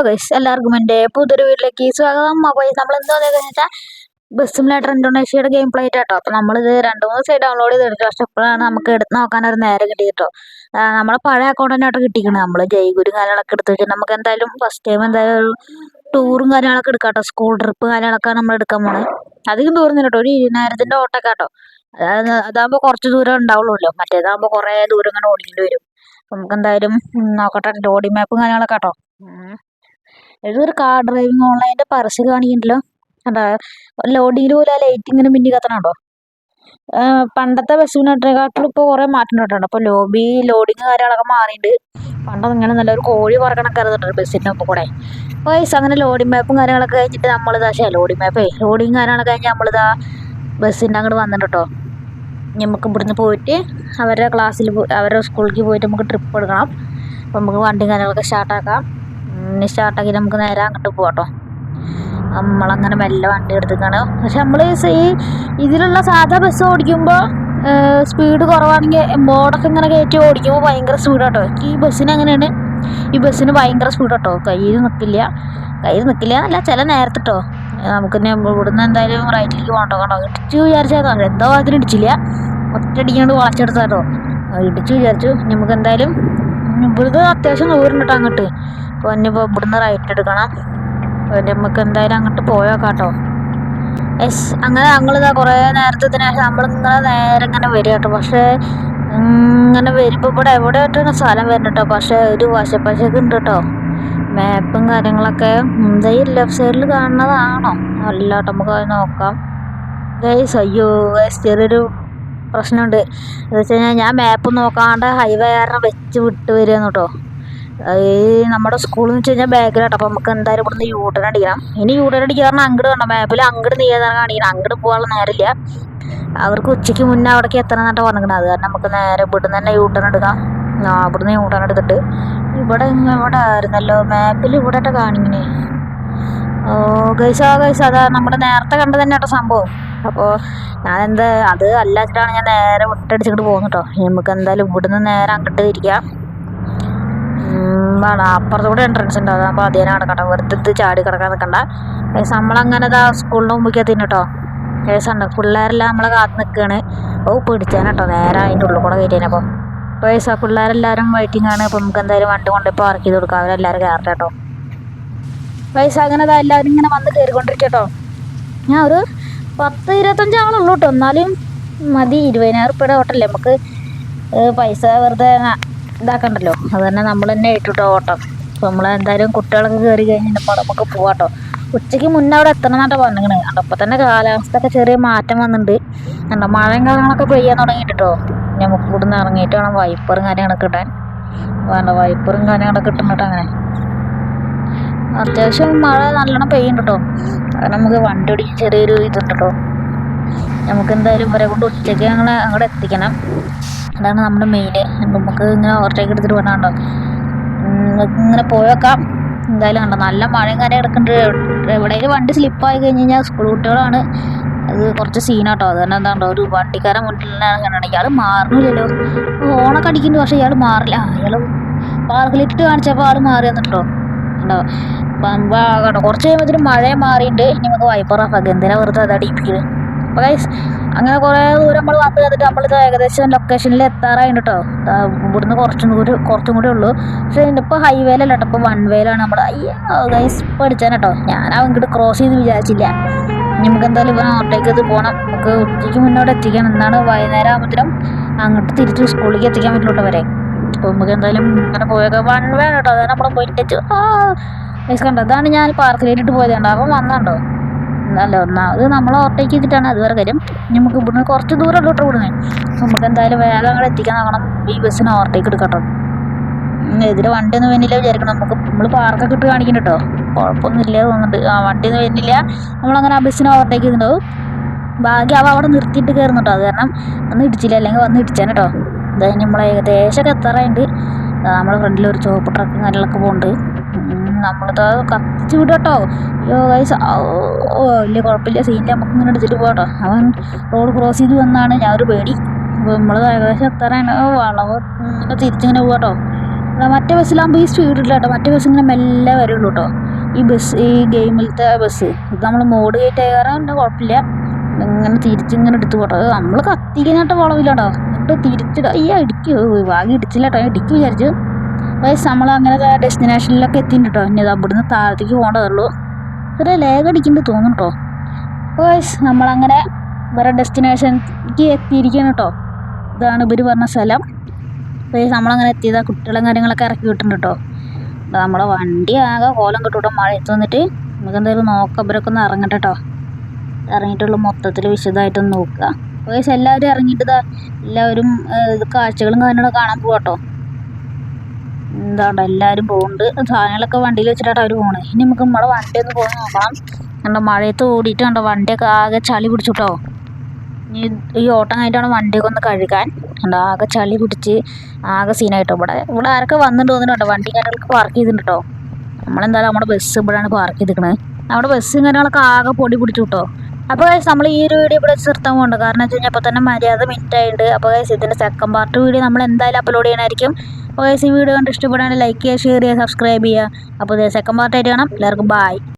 Hello guys, എല്ലാവർക്കും എൻ്റെ പുതിയൊരു വീട്ടിലേക്ക് സ്വാഗതം. അപ്പോൾ നമ്മൾ എന്താ വെച്ചാൽ ബസ് സിമുലേറ്റർ ഇന്തോനേഷ്യയുടെ ഗെയിം പ്ലേ ആയിട്ടോ. അപ്പോൾ നമ്മളിത് 2-3 ദിവസമായി ഡൗൺലോഡ് ചെയ്തെടുത്തു. പക്ഷെ ഇപ്പോഴാണ് നമുക്ക് എടുത്ത് നോക്കാൻ ഒരു നേരം കിട്ടിയിട്ടോ. നമ്മളെ പഴയ അക്കൗണ്ട് തന്നെയായിട്ട് കിട്ടിക്കണം. നമ്മൾ ജയ്ഗുരും കാര്യങ്ങളൊക്കെ എടുത്ത് വെച്ചിട്ട് നമുക്ക് എന്തായാലും ഫസ്റ്റ് ടൈം എന്തായാലും ഒരു ടൂറും കാര്യങ്ങളൊക്കെ എടുക്കാം കേട്ടോ. സ്കൂൾ ട്രിപ്പ് കാര്യങ്ങളൊക്കെ നമ്മൾ എടുക്കാൻ പോണത്. അധികം ദൂരം കേട്ടോ, ഒരു 20,000 ഓട്ടൊക്കെ കേട്ടോ. അതാകുമ്പോൾ കുറച്ച് ദൂരം ഉണ്ടാവുള്ളൂല്ലോ. മറ്റേതാകുമ്പോൾ കുറേ ദൂരം ഇങ്ങനെ ഓടിക്കേണ്ടി വരും. നമുക്ക് എന്തായാലും നോക്കട്ടെ, ലോഡിംഗ് മാപ്പും കാര്യങ്ങളൊക്കെ കേട്ടോ. ഇതൊരു കാർ ഡ്രൈവിംഗ് ഓൺലൈൻ്റെ പരസ്യം കാണിക്കണ്ടല്ലോ. കണ്ടാ ലോഡിങ്ങിൽ പോലും ആ ലൈറ്റ് ഇങ്ങനെ മിന്നി കത്തണുണ്ടോ. പണ്ടത്തെ ബസ്സിനെക്കാട്ടിലും ഇപ്പോൾ കുറേ മാറ്റം ഉണ്ടായിട്ടുണ്ട്. അപ്പോൾ ലോഡിങ് കാര്യങ്ങളൊക്കെ മാറിയിട്ടുണ്ട്. പണ്ടത് ഇങ്ങനെ നല്ലൊരു കോഴി പറക്കണൊക്കെ അറിയുന്നുണ്ട് ബസ്സിൻ്റെ ഒപ്പം കൂടെ. വയസ്സ് അങ്ങനെ ലോഡിംഗ് മാപ്പും കാര്യങ്ങളൊക്കെ കഴിഞ്ഞിട്ട് നമ്മളിതാ ലോഡിങ് കാര്യങ്ങളൊക്കെ കഴിഞ്ഞ് നമ്മളിതാ ബസ്സിൻ്റെ അങ്ങോട്ട് വന്നിട്ട് കേട്ടോ. നമുക്ക് ഇവിടുന്ന് പോയിട്ട് അവരുടെ സ്കൂളിലേക്ക് പോയിട്ട് നമുക്ക് ട്രിപ്പ് എടുക്കണം. അപ്പോൾ നമുക്ക് വണ്ടിയും കാര്യങ്ങളൊക്കെ സ്റ്റാർട്ടാക്കാം. സ്റ്റാർട്ടാക്കി നമുക്ക് നേരെ അങ്ങോട്ട് പോകാം കേട്ടോ. നമ്മളങ്ങനെ മെല്ലെ വണ്ടി എടുത്തിക്കാണ്. പക്ഷെ നമ്മൾ ഇതിലുള്ള സാധാ ബസ് ഓടിക്കുമ്പോൾ സ്പീഡ് കുറവാണെങ്കിൽ ബോർഡൊക്കെ ഇങ്ങനെ കയറ്റി ഓടിക്കുമ്പോൾ ഭയങ്കര സ്പീഡ് കേട്ടോ. ഈ ബസ്സിന് അങ്ങനെയാണ്, ഈ ബസ്സിന് ഭയങ്കര സ്പീഡ് കേട്ടോ. കയ്യിൽ നിൽക്കില്ല എന്നല്ല, ചില നേരത്തെ കേട്ടോ. നമുക്ക് ഇവിടുന്ന് എന്തായാലും റൈറ്റിലേക്ക് പോകണ്ടോ കണ്ടോ. ഇടിച്ചു വിചാരിച്ചാൽ എന്തോ അതിന് ഇടിച്ചില്ല, ഒറ്റയടിക്കാണ്ട് വളച്ചെടുത്താട്ടോ. ഇടിച്ചു വിചാരിച്ചു. നമുക്ക് എന്തായാലും ഇവിടുന്ന് അത്യാവശ്യം ദൂരം കേട്ടോ അങ്ങോട്ട്. അപ്പോൾ ഇനിയിപ്പോൾ ഇവിടുന്ന് റൈറ്റ് എടുക്കണം. അപ്പോൾ നമുക്ക് എന്തായാലും അങ്ങോട്ട് പോയേക്കാം കേട്ടോ. അങ്ങനെ ഞങ്ങളിതാ കുറേ നേരത്തിന് ശേഷം നമ്മളിങ്ങനെ നേരെ ഇങ്ങനെ വരിക കേട്ടോ. പക്ഷേ ഇങ്ങനെ വരുമ്പോൾ ഇവിടെ എവിടെയായിട്ടാണ് സ്ഥലം വരുന്നത് കേട്ടോ. പക്ഷേ ഒരു വശപ്പശക്ക് ഉണ്ട് കേട്ടോ. മാപ്പും കാര്യങ്ങളൊക്കെ ഈ ലെഫ്റ്റ് സൈഡിൽ കാണുന്നതാണോ അല്ല കേട്ടോ. നമുക്ക് അത് നോക്കാം. അയ്യോ ചെറിയൊരു പ്രശ്നമുണ്ട്. എന്ന് വെച്ച് കഴിഞ്ഞാൽ ഞാൻ മാപ്പ് നോക്കാണ്ട് ഹൈവേ കാരണം വെച്ച് വിട്ട് വരികയെന്ന് കേട്ടോ. നമ്മുടെ സ്കൂളിൽ എന്ന് വെച്ച് കഴിഞ്ഞാൽ ബാക്കിലാട്ടോ. അപ്പോൾ നമുക്ക് എന്തായാലും ഇവിടുന്ന് യൂട്ടേൺ അടിക്കണം. ഇനി യൂട്ടേൺ അടിക്കാറുണ്ട് അങ്ങോട്ട് വേണം. മാപ്പിൽ അങ്ങോട്ട് നീങ്ങാൻ കാണിക്കണം. അങ്ങോട്ട് പോകാനുള്ള നേരമില്ല. അവർക്ക് ഉച്ചയ്ക്ക് മുന്നേ അവിടേക്ക് എത്തണം എന്നിട്ട് പറഞ്ഞിരിക്കണം. അത് കാരണം നമുക്ക് നേരെ ഇവിടുന്ന് തന്നെ യൂട്ടേൺ എടുക്കാം. ഇവിടുന്ന് യൂട്ടേൺ എടുത്തിട്ട് ഇവിടെ ആയിരുന്നല്ലോ മാപ്പിൽ ഇവിടെ ആയിട്ട് കാണിക്കണേ. ഗൈസ് അതാ നമ്മുടെ നേരത്തെ കണ്ടത് തന്നെ കേട്ടോ സംഭവം. അപ്പോൾ അത് അല്ലാച്ചിട്ടാണ് ഞാൻ നേരെ വിട്ടടിച്ചിട്ട് പോകുന്നു കേട്ടോ. നമുക്ക് എന്തായാലും ഇവിടുന്ന് നേരെ അങ്ങോട്ട് ഇരിക്കാം. അപ്പുറത്തൂടെ എൻട്രൻസ് ഉണ്ട്. അതാകുമ്പോൾ അതേനെ കിടക്കണ്ട, വെറുതെ ചാടി കിടക്കാൻ നിൽക്കണ്ട. നമ്മളങ്ങനെ ഇതാ സ്കൂളിൻ്റെ മുമ്പിലേക്ക് എത്തിന് കേട്ടോ. ഉണ്ട് പിള്ളേരെല്ലാം നമ്മളെ കാത്ത് നിൽക്കുകയാണ്. പിടിച്ചാൻ കേട്ടോ, നേരെ അതിൻ്റെ ഉള്ളിൽ കൂടെ കയറ്റിയപ്പോൾ പിള്ളേരെല്ലാവരും വെയിറ്റിംഗ് ആണ്. അപ്പോൾ നമുക്ക് എന്തായാലും വണ്ടി കൊണ്ടുപോയി പാർക്ക് ചെയ്ത് കൊടുക്കാം. അവരെല്ലാവരും കയറട്ടെ കേട്ടോ. അങ്ങനെ എല്ലാവരും ഇങ്ങനെ വന്ന് കയറിക്കൊണ്ടിരിക്കും കേട്ടോ. ഞാൻ ഒരു 10-25 ആളുള്ളൂ കേട്ടോ. എന്നാലും മതി. 20,000 രൂപയുടെ ഓട്ടല്ലേ, നമുക്ക് പൈസ വെറുതെ ഇതാക്കണ്ടല്ലോ. അത് തന്നെ നമ്മൾ തന്നെ ഇട്ടിട്ടോ ഓട്ടം. അപ്പോൾ നമ്മൾ എന്തായാലും കുട്ടികളൊക്കെ കയറി കഴിഞ്ഞപ്പോൾ നമുക്ക് പോവാട്ടോ. ഉച്ചയ്ക്ക് മുന്നേ അവിടെ എത്തണം എന്നാട്ടോ പറഞ്ഞിരിക്കണേ. അപ്പോൾ തന്നെ കാലാവസ്ഥയൊക്കെ ചെറിയ മാറ്റം വന്നിട്ടുണ്ട്. കണ്ടോ, മഴയും കാര്യങ്ങളൊക്കെ പെയ്യാൻ തുടങ്ങിയിട്ടോ. നമുക്ക് ഇവിടുന്ന് ഇറങ്ങിയിട്ട് വേണം വൈപ്പറും കാര്യങ്ങളൊക്കെ ഇടാൻ. വൈപ്പറും കാര്യങ്ങളൊക്കെ ഇട്ടുന്നിട്ട് അങ്ങനെ അത്യാവശ്യം മഴ നല്ലോണം പെയ്യുന്നുണ്ട് കേട്ടോ. അത് നമുക്ക് വണ്ടി ഓടിക്കാൻ ചെറിയൊരു ഇതുണ്ട് കേട്ടോ. നമുക്ക് എന്തായാലും ഇവരെ കൊണ്ട് ഉച്ചയ്ക്ക് അങ്ങോട്ട് എത്തിക്കണം. അതാണ് നമ്മുടെ മെയിന്. നമുക്ക് ഇങ്ങനെ ഓവർടേക്ക് എടുത്തിട്ട് വേണോ ഇങ്ങനെ പോയേക്കാം. എന്തായാലും കണ്ടോ നല്ല മഴയും കാര്യം എടുക്കുന്നുണ്ട്. എവിടെയെങ്കിലും വണ്ടി സ്ലിപ്പായി കഴിഞ്ഞ് കഴിഞ്ഞാൽ സ്കൂൾ കുട്ടികളാണ്, അത് കുറച്ച് സീനാട്ടോ. അത് തന്നെ എന്താണ്ടോ ഒരു വണ്ടിക്കാരൻ മുന്നിലാണ് കണ്ടോ. ഇയാൾ മാറണില്ലല്ലോ. ഓണൊക്കെ അടിക്കുന്നുണ്ട്, പക്ഷേ ഇയാൾ മാറില്ല. ഇയാൾ പാർക്കിലിട്ട് കാണിച്ചപ്പോൾ ആൾ മാറി വന്നിട്ടോ. ഉണ്ടോ കേട്ടോ. കുറച്ച് കഴിയുമ്പോഴത്തേനും മഴ മാറിയിട്ട് ഇനി നമുക്ക് വൈപ്പർ ഓഫാക്കാം. എന്തിനാ വെറുതെ അത് അടിപ്പിക്കുന്നത്. അപ്പോൾ ഗൈസ് അങ്ങനെ കുറേ ദൂരം നമ്മൾ വന്ന് കണ്ടിട്ട് നമ്മളിത് ഏകദേശം ലൊക്കേഷനിൽ എത്താറായിട്ട് കേട്ടോ. ഇവിടുന്ന് കുറച്ചും കൂടി ഉള്ളൂ. പക്ഷേ ഇപ്പോൾ ഹൈവേയിലല്ല കേട്ടോ, ഇപ്പോൾ 1 വേയിലാണ് നമ്മൾ. ഗൈസ് ഇപ്പോൾ അടിച്ചാൽ കേട്ടോ. ഞാൻ അങ്ങോട്ട് ക്രോസ് ചെയ്ത് വിചാരിച്ചില്ല. നമുക്ക് എന്തായാലും ഇവൻ ഓട്ടേക്ക് പോകണം. നമുക്ക് ഉച്ചയ്ക്ക് മുന്നോട്ട് എത്തിക്കണം. എന്നാണ് വൈകുന്നേരം ആകുമ്പോഴത്തേനും അങ്ങോട്ട് തിരിച്ച് സ്കൂളിലേക്ക് എത്തിക്കാൻ പറ്റുള്ളൂ വരെ. അപ്പോൾ നമുക്ക് എന്തായാലും ഇങ്ങനെ പോയേക്കാം. 1 വേ കേട്ടോ. അതാണ് നമ്മൾ പോയിട്ട് ഗൈസ് കണ്ടോ. അതാണ് ഞാൻ പാർക്കിലേറ്റിട്ട് പോയത് കണ്ടോ. അപ്പം വന്നോ അല്ല ഒന്നാമത് നമ്മൾ ഓവർടേക്ക് ചെയ്തിട്ടാണ് അതുവരെ കാര്യം. നമുക്ക് ഇവിടുന്ന് കുറച്ച് ദൂരം ഉള്ളൂ കേട്ടോ ഇവിടുന്ന്. നമുക്ക് എന്തായാലും വേഗം അങ്ങോട്ട് എത്തിക്കാൻ നോക്കണം. ഈ ബസ്സിന് ഓവർടേക്ക് എടുക്കട്ടോ. എതിരെ വണ്ടിയൊന്നും വരുന്നില്ല വിചാരിക്കണം. നമ്മൾ പാർക്കൊക്കെ ഇട്ട് കാണിക്കുന്നുണ്ട് കേട്ടോ. കുഴപ്പമൊന്നുമില്ല തോന്നുന്നുണ്ട്. വണ്ടിയൊന്നും വരുന്നില്ല. നമ്മളങ്ങനെ ആ ബസ്സിന് ഓവർടേക്ക് ചെയ്തിട്ടുണ്ടാവും. ഭാഗ്യം അവിടെ നിർത്തിയിട്ട് കയറുന്നുണ്ടോ. അത് കാരണം ഒന്നും ഇടിച്ചില്ല, അല്ലെങ്കിൽ വന്ന് ഇടിച്ചാൻ കേട്ടോ. അതായത് നമ്മൾ ഏകദേശമൊക്കെ എത്താറായിട്ട് നമ്മുടെ ഫ്രണ്ടിൽ ഒരു ചുവപ്പ് ട്രക്കും കാര്യങ്ങളൊക്കെ പോകുന്നുണ്ട്. നമ്മളിത് കത്തിച്ച് വിടും കേട്ടോ. ഗൈസ് വലിയ കുഴപ്പമില്ല, സീനിൽ നമുക്ക് ഇങ്ങനെ എടുത്തിട്ട് പോകട്ടോ. അവൻ റോഡ് ക്രോസ് ചെയ്ത് വന്നാണ് ഞാൻ ഒരു പേടി. അപ്പോൾ നമ്മൾ ഏകദേശം എത്താറാണ്. വളവ് തിരിച്ചിങ്ങനെ പോകാട്ടോ. മറ്റേ ബസ്സിലാകുമ്പോൾ ഈ സ്പീഡില്ല കേട്ടോ. മറ്റേ ബസ് ഇങ്ങനെ മെല്ലെ വരുള്ളൂ കേട്ടോ. ഈ ഗെയിമിലത്തെ ബസ് ഇത് നമ്മൾ മോഡ് കയറ്റി കയറാൻ പിന്നെ കുഴപ്പമില്ല. ഇങ്ങനെ തിരിച്ചിങ്ങനെ എടുത്ത് പോട്ടോ. നമ്മൾ കത്തിക്കാനായിട്ട് വളവില്ല കേട്ടോ. എന്നിട്ട് തിരിച്ചിടുക ഈ ഇടിക്ക് വാങ്ങി ഇടിച്ചില്ല കേട്ടോ. ഇടിക്ക് വിചാരിച്ചു വയസ്സ് നമ്മളങ്ങനെ ഡെസ്റ്റിനേഷനിലൊക്കെ എത്തിയിട്ടുണ്ട് കേട്ടോ. ഇനി അവിടുന്ന് താഴത്തേക്ക് പോകേണ്ടതുള്ളൂ. ഇത്ര ലേഖ അടിക്കുന്നുണ്ട് തോന്നും കേട്ടോ. വയസ്സ് നമ്മളങ്ങനെ വേറെ ഡെസ്റ്റിനേഷനിലേക്ക് എത്തിയിരിക്കുകയാണ് കേട്ടോ. ഇതാണ് ഇവർ പറഞ്ഞ സ്ഥലം. നമ്മളങ്ങനെ എത്തിയതാ. കുട്ടികളും കാര്യങ്ങളൊക്കെ ഇറക്കി വിട്ടിട്ടുണ്ട് കേട്ടോ. നമ്മളെ വണ്ടി ആകെ കോലം കിട്ടും കേട്ടോ. മഴയത്ത് വന്നിട്ട് നമുക്ക് എന്തായാലും നോക്കാം. ഇവരൊക്കെ ഒന്ന് ഇറങ്ങട്ടെ കേട്ടോ. ഇറങ്ങിയിട്ടുള്ള മൊത്തത്തിൽ വിശദമായിട്ടൊന്ന് നോക്കുക. വയസ്സ് എല്ലാവരും ഇറങ്ങിയിട്ട് എല്ലാവരും കാഴ്ചകളും കാര്യങ്ങളൊക്കെ കാണാൻ പോവാട്ടോ. എന്താണ്ടോ എല്ലാവരും പോകുന്നുണ്ട്. സാധനങ്ങളൊക്കെ വണ്ടിയിൽ വെച്ചിട്ടാണ് അവർ പോകുന്നത്. ഇനി നമുക്ക് നമ്മളെ വണ്ടി ഒന്ന് പോയി നോക്കണം. കണ്ടോ മഴയത്ത് ഓടിയിട്ട് കണ്ടോ വണ്ടിയൊക്കെ ആകെ ചളി പിടിച്ചിട്ടോ. ഇനി ഈ ഓട്ടം കഴിഞ്ഞിട്ടാണ് വണ്ടിയൊക്കെ ഒന്ന് കഴുകാൻ. കണ്ടോ ആകെ ചളി പിടിച്ച് ആകെ സീനായിട്ടോ. ഇവിടെ ആരൊക്കെ വന്നിട്ട് തോന്നുന്നുണ്ടോ. വണ്ടി കാര്യങ്ങളൊക്കെ പാർക്ക് ചെയ്തിട്ടുണ്ട് കേട്ടോ. നമ്മളെന്തായാലും നമ്മുടെ ബസ് ഇവിടെയാണ് പാർക്ക് ചെയ്തിരിക്കുന്നത്. നമ്മുടെ ബസ്സും കാര്യങ്ങളൊക്കെ ആകെ പൊടി പിടിച്ചു കേട്ടോ. അപ്പോൾ നമ്മൾ ഈ ഒരു വീഡിയോ ഇവിടെ നിർത്താൻ പോകുന്നുണ്ട്. കാരണം വെച്ച് കഴിഞ്ഞാൽ അപ്പോൾ തന്നെ മര്യാദ മിനിറ്റ് ആയിട്ടുണ്ട്. അപ്പോൾ ഇതിൻ്റെ സെക്കൻഡ് പാർട്ട് വീഡിയോ നമ്മൾ എന്തായാലും അപ്ലോഡ് ചെയ്യണമായിരിക്കും. അപ്പോൾ ഈ വീഡിയോ കണ്ട് ഇഷ്ടപ്പെടുകയാണെങ്കിൽ ലൈക്ക് ചെയ്യുക, ഷെയർ ചെയ്യുക, സബ്സ്ക്രൈബ് ചെയ്യുക. അപ്പോൾ സെക്കൻഡ് പാർട്ടായിട്ട് കാണാം. എല്ലാവർക്കും ബൈ.